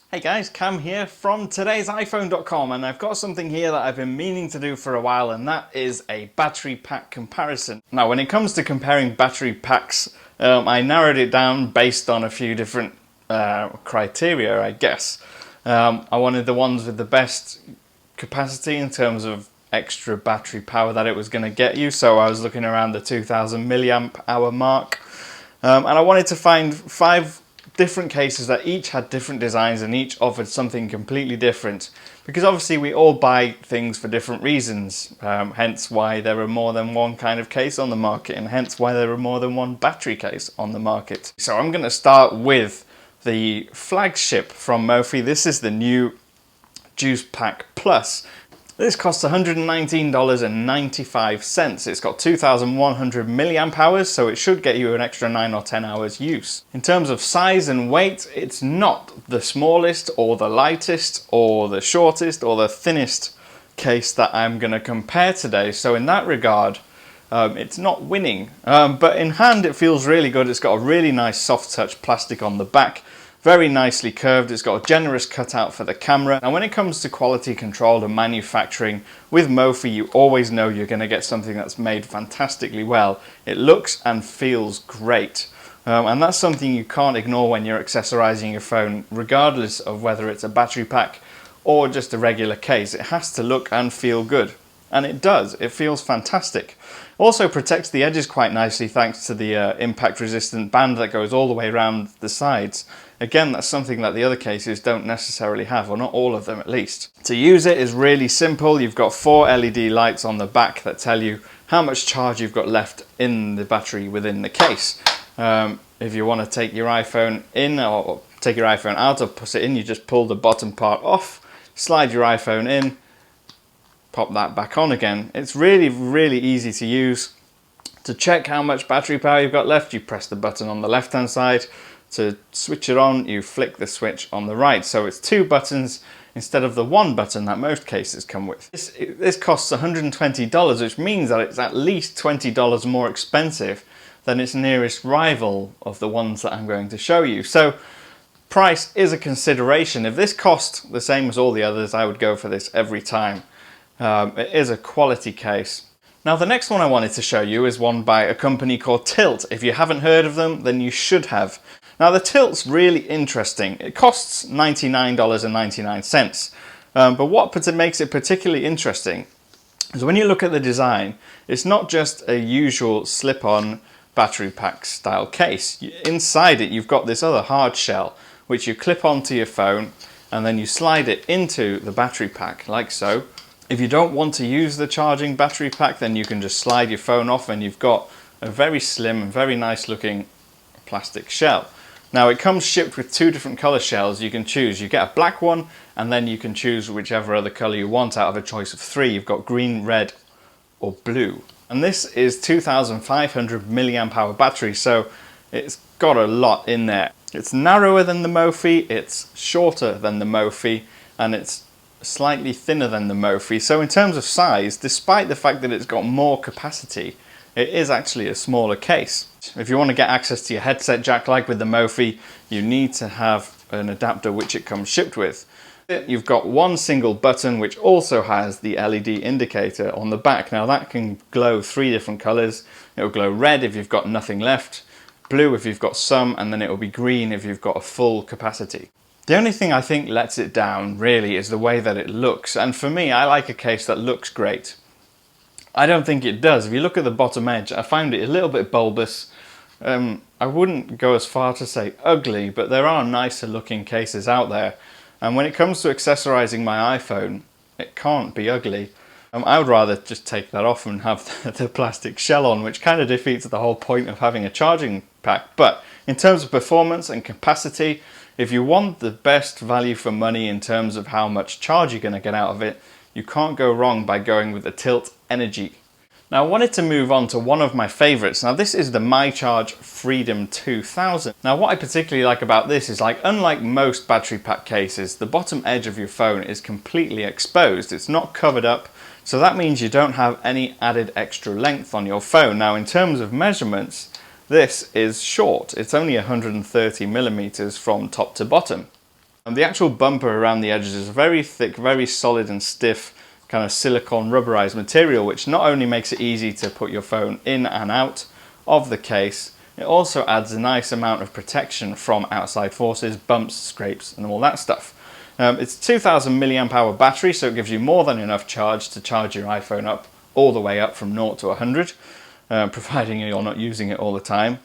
Hey guys, Cam here from today's iPhone.com, and I've got something here that I've been meaning to do for a while, and that is a battery pack comparison. Now when it comes to comparing battery packs, I narrowed it down based on a few different criteria, I guess. I wanted the ones with the best capacity in terms of extra battery power that it was going to get you, so I was looking around the 2000 milliamp hour mark, and I wanted to find 5 different cases that each had different designs and each offered something completely different, because obviously we all buy things for different reasons, hence why there are more than one kind of case on the market, and hence why there are more than one battery case on the market. So I'm going to start with the flagship from Mophie. This is the new Juice Pack Plus. This costs $119.95. It's got 2,100 milliamp hours, so it should get you an extra 9 or 10 hours use. In terms of size and weight, it's not the smallest or the lightest or the shortest or the thinnest case that I'm going to compare today. So in that regard, it's not winning. But in hand, it feels really good. It's got a really nice soft touch plastic on the back. Very nicely curved. It's got a generous cutout for the camera. And when it comes to quality control and manufacturing, with Mophie you always know you're going to get something that's made fantastically well. It looks and feels great. And that's something you can't ignore when you're accessorizing your phone, regardless of whether it's a battery pack or just a regular case. It has to look and feel good. And it does. It feels fantastic. Also protects the edges quite nicely thanks to the impact resistant band that goes all the way around the sides. Again, that's something that the other cases don't necessarily have, or not all of them at least. To use it is really simple. You've got 4 LED lights on the back that tell you how much charge you've got left in the battery within the case. If you want to take your iPhone in or take your iPhone out or put it in, you just pull the bottom part off, slide your iPhone in, pop that back on again. It's really easy to use. To check how much battery power you've got left, you press the button on the left hand side. To switch it on, you flick the switch on the right. So it's 2 buttons instead of the 1 button that most cases come with. This costs $120, which means that it's at least $20 more expensive than its nearest rival of the ones that I'm going to show you. So price is a consideration. If this cost the same as all the others, I would go for this every time. It is a quality case. Now the next one I wanted to show you is one by a company called TYLT. If you haven't heard of them, then you should have. Now the TYLT's really interesting. It costs $99.99. But what makes it particularly interesting is when you look at the design, it's not just a usual slip-on battery pack style case. Inside it you've got this other hard shell which you clip onto your phone and then you slide it into the battery pack like so. If you don't want to use the charging battery pack, then you can just slide your phone off and you've got a very slim and very nice looking plastic shell. Now it comes shipped with 2 different color shells you can choose. You get a black one and then you can choose whichever other color you want out of a choice of 3. You've got green, red or blue. And this is 2,500 milliamp hour battery, so it's got a lot in there. It's narrower than the Mophie, it's shorter than the Mophie, and it's slightly thinner than the Mophie. So in terms of size, despite the fact that it's got more capacity, it is actually a smaller case. If you want to get access to your headset jack like with the Mophie, you need to have an adapter which it comes shipped with. You've got one single button which also has the LED indicator on the back. Now that can glow 3 different colors. It'll glow red if you've got nothing left, blue if you've got some, and then it'll be green if you've got a full capacity. The only thing I think lets it down really is the way that it looks, and for me I like a case that looks great. I don't think it does. If you look at the bottom edge, I find it a little bit bulbous. I wouldn't go as far to say ugly, but there are nicer looking cases out there, and when it comes to accessorizing my iPhone, it can't be ugly. I would rather just take that off and have the plastic shell on, which kind of defeats the whole point of having a charging pack. But in terms of performance and capacity, if you want the best value for money in terms of how much charge you're going to get out of it, you can't go wrong by going with the TYLT Energy. Now I wanted to move on to one of my favorites. Now this is the myCharge Freedom 2000. Now what I particularly like about this is, like, unlike most battery pack cases, the bottom edge of your phone is completely exposed. It's not covered up, so that means you don't have any added extra length on your phone. Now in terms of measurements, this is short. It's only 130 millimeters from top to bottom. And the actual bumper around the edges is very thick, very solid and stiff, kind of silicone rubberized material, which not only makes it easy to put your phone in and out of the case, it also adds a nice amount of protection from outside forces, bumps, scrapes and all that stuff. It's 2000 milliamp hour battery, so it gives you more than enough charge to charge your iPhone up all the way up from 0 to 100, providing you're not using it all the time.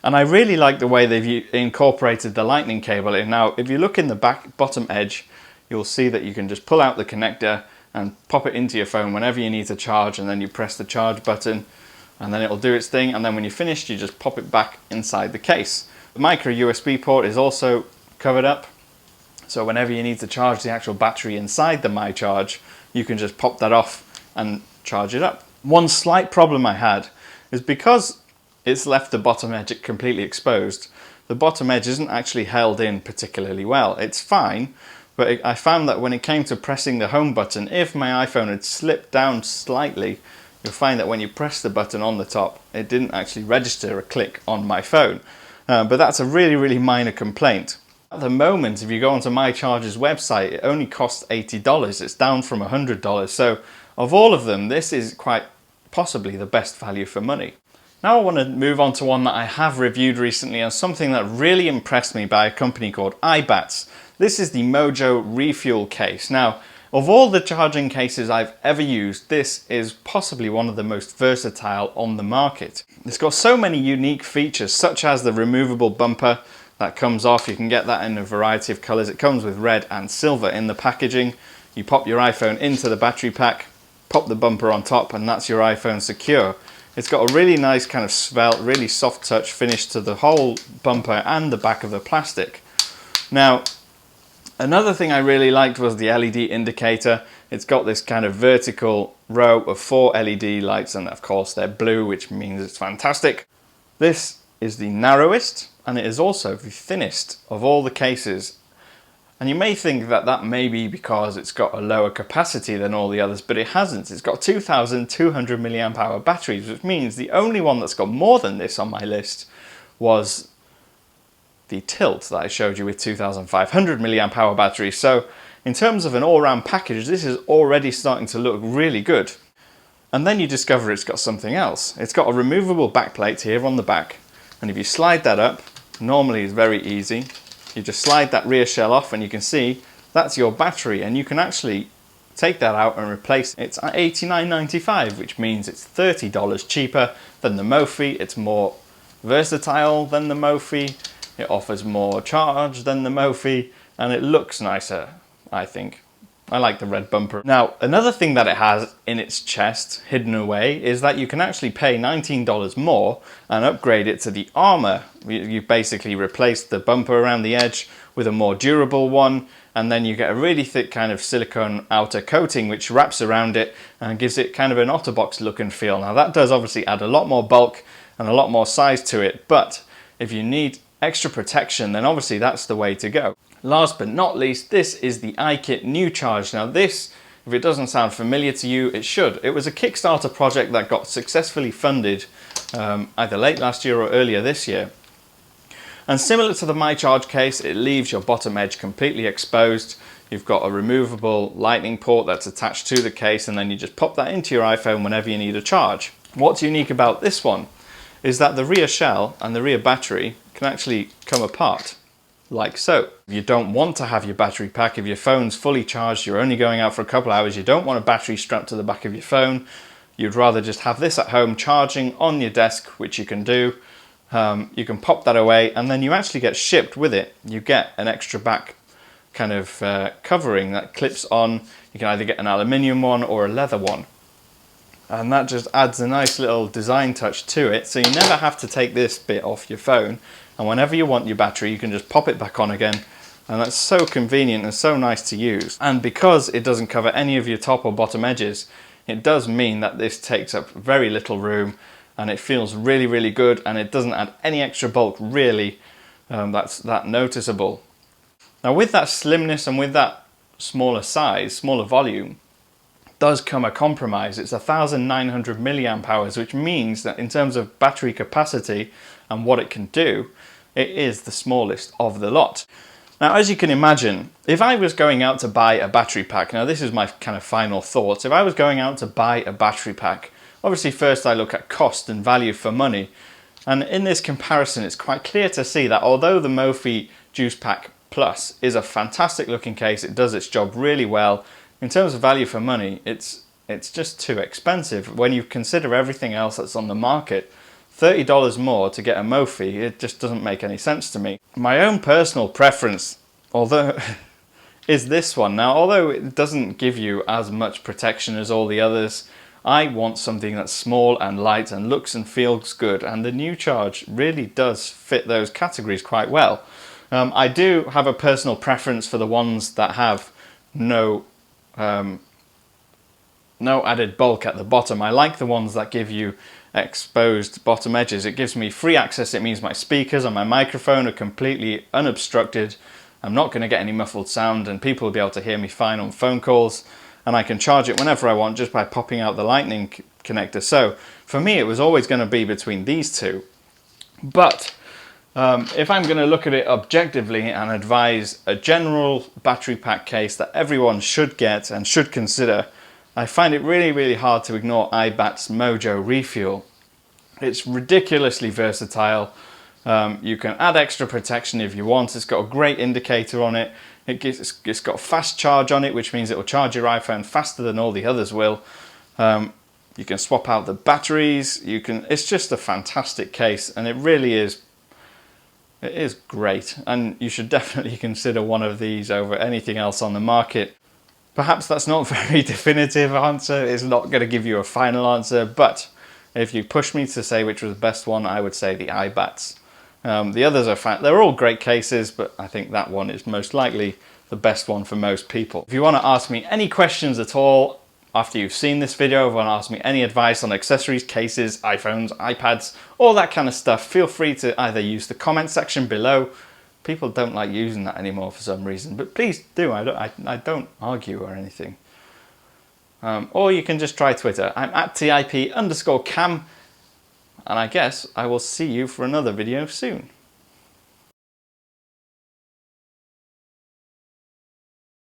And I really like the way they've incorporated the lightning cable in. Now, if you look in the bottom edge, you'll see that you can just pull out the connector and pop it into your phone whenever you need to charge, and then you press the charge button and then it'll do its thing, and then when you're finished you just pop it back inside the case. The micro USB port is also covered up, so whenever you need to charge the actual battery inside the myCharge, you can just pop that off and charge it up. One slight problem I had is because it's left the bottom edge completely exposed, the bottom edge isn't actually held in particularly well. It's fine, but I found that when it came to pressing the home button, if my iPhone had slipped down slightly, you'll find that when you press the button on the top, it didn't actually register a click on my phone. But that's a really minor complaint. At the moment, if you go onto myCharge's website, it only costs $80. It's down from $100. So of all of them, this is quite possibly the best value for money. Now I want to move on to one that I have reviewed recently, and something that really impressed me, by a company called iBattz. This is the Mojo Refuel case. Now, of all the charging cases I've ever used, this is possibly one of the most versatile on the market. It's got so many unique features, such as the removable bumper that comes off. You can get that in a variety of colors. It comes with red and silver in the packaging. You pop your iPhone into the battery pack, pop the bumper on top, and that's your iPhone secure. It's got a really nice kind of svelte, really soft touch finish to the whole bumper and the back of the plastic. Now, another thing I really liked was the LED indicator. It's got this kind of vertical row of 4 LED lights, and of course they're blue, which means it's fantastic. This is the narrowest, and it is also the thinnest of all the cases. And you may think that that may be because it's got a lower capacity than all the others, but it hasn't. It's got 2200 milliamp hour batteries, which means the only one that's got more than this on my list was the TYLT that I showed you with 2500 milliamp hour battery. So in terms of an all-round package, this is already starting to look really good. And then you discover it's got something else. It's got a removable backplate here on the back, and if you slide that up, normally it's very easy. You just slide that rear shell off and you can see that's your battery, and you can actually take that out and replace it. It's at $89.95, which means it's $30 cheaper than the Mophie. It's more versatile than the Mophie. It offers more charge than the Mophie, and it looks nicer, I think. I like the red bumper. Now, another thing that it has in its chest, hidden away, is that you can actually pay $19 more and upgrade it to the Armor. You basically replace the bumper around the edge with a more durable one, and then you get a really thick kind of silicone outer coating which wraps around it and gives it kind of an OtterBox look and feel. Now that does obviously add a lot more bulk and a lot more size to it, but if you need extra protection, then obviously that's the way to go. Last but not least, this is the iKit New Charge. Now this, if it doesn't sound familiar to you, it should. It was a Kickstarter project that got successfully funded either late last year or earlier this year. And similar to the myCharge case, it leaves your bottom edge completely exposed. You've got a removable lightning port that's attached to the case, and then you just pop that into your iPhone whenever you need a charge. What's unique about this one is that the rear shell and the rear battery can actually come apart, like so. If you don't want to have your battery pack, if your phone's fully charged, you're only going out for a couple hours, you don't want a battery strapped to the back of your phone, you'd rather just have this at home charging on your desk, which you can do. You can pop that away, and then you actually get shipped with it. You get an extra back kind of covering that clips on. You can either get an aluminium one or a leather one. And that just adds a nice little design touch to it, so you never have to take this bit off your phone, and whenever you want your battery you can just pop it back on again, and that's so convenient and so nice to use. And because it doesn't cover any of your top or bottom edges, it does mean that this takes up very little room, and it feels really good, and it doesn't add any extra bulk really. That's that noticeable. Now with that slimness and with that smaller size, smaller volume, does come a compromise. It's 1900 milliamp hours, which means that in terms of battery capacity and what it can do, it is the smallest of the lot. Now, as you can imagine, if I was going out to buy a battery pack, now this is my kind of final thoughts, if I was going out to buy a battery pack, obviously first I look at cost and value for money. And in this comparison, it's quite clear to see that although the Mophie Juice Pack Plus is a fantastic looking case, it does its job really well, in terms of value for money, it's just too expensive. When you consider everything else that's on the market, $30 more to get a Mophie, it just doesn't make any sense to me. My own personal preference, although, is this one. Now, although it doesn't give you as much protection as all the others, I want something that's small and light and looks and feels good, and the myCharge really does fit those categories quite well. I do have a personal preference for the ones that have no added bulk at the bottom. I like the ones that give you exposed bottom edges. It gives me free access. It means my speakers and my microphone are completely unobstructed. I'm not going to get any muffled sound, and people will be able to hear me fine on phone calls, and I can charge it whenever I want just by popping out the lightning connector. So for me, it was always going to be between these two. But if I'm going to look at it objectively and advise a general battery pack case that everyone should get and should consider, I find it really, really hard to ignore iBattz Mojo Refuel. It's ridiculously versatile. You can add extra protection if you want. It's got a great indicator on it. It's got fast charge on it, which means it will charge your iPhone faster than all the others will. You can swap out the batteries. It's just a fantastic case, and it really is. It is great, and you should definitely consider one of these over anything else on the market. Perhaps that's not a very definitive answer. It's not going to give you a final answer, but if you push me to say which was the best one, I would say the iBattz. The others are they're all great cases, but I think that one is most likely the best one for most people. If you want to ask me any questions at all after you've seen this video, if you want to ask me any advice on accessories, cases, iPhones, iPads, all that kind of stuff, feel free to either use the comment section below. People don't like using that anymore for some reason, but please do. I don't argue or anything. Or you can just try Twitter. I'm at TIP_cam, and I guess I will see you for another video soon.